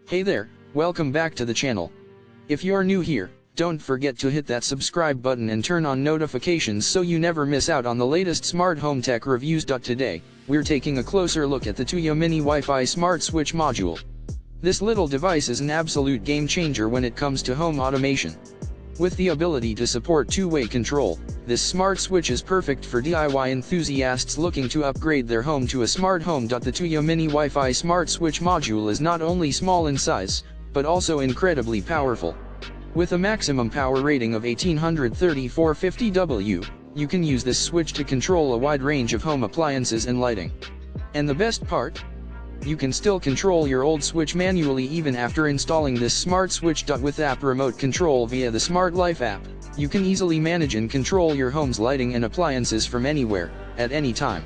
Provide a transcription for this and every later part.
Hey there, welcome back to the channel. If you're new here, don't forget to hit that subscribe button and turn on notifications so you never miss out on the latest smart home tech reviews. Today, we're taking a closer look at the Tuya Mini Wi-Fi Smart Switch Module. This little device is an absolute game changer when it comes to home automation. With the ability to support two-way control, this smart switch is perfect for DIY enthusiasts looking to upgrade their home to a smart home. The Tuya Mini Wi-Fi Smart Switch Module is not only small in size, but also incredibly powerful. With a maximum power rating of 1830/450 W, you can use this switch to control a wide range of home appliances and lighting. And the best part? You can still control your old switch manually even after installing this smart switch. With app remote control via the Smart Life app, you can easily manage and control your home's lighting and appliances from anywhere, at any time.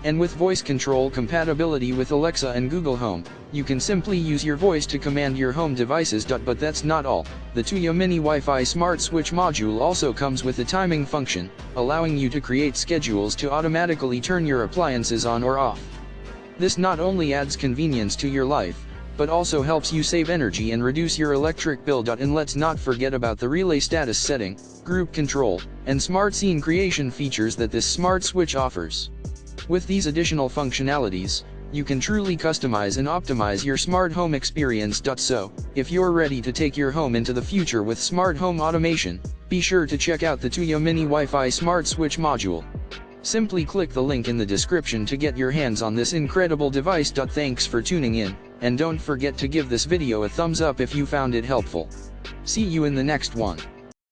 And with voice control compatibility with Alexa and Google Home, you can simply use your voice to command your home devices. But that's not all. The Tuya Mini Wi-Fi Smart Switch Module also comes with a timing function, allowing you to create schedules to automatically turn your appliances on or off. This not only adds convenience to your life, but also helps you save energy and reduce your electric bill. And let's not forget about the relay status setting, group control, and smart scene creation features that this smart switch offers. With these additional functionalities, you can truly customize and optimize your smart home experience. So, if you're ready to take your home into the future with smart home automation, be sure to check out the Tuya Mini Wi-Fi Smart Switch Module. Simply click the link in the description to get your hands on this incredible device. Thanks for tuning in, and don't forget to give this video a thumbs up if you found it helpful. See you in the next one.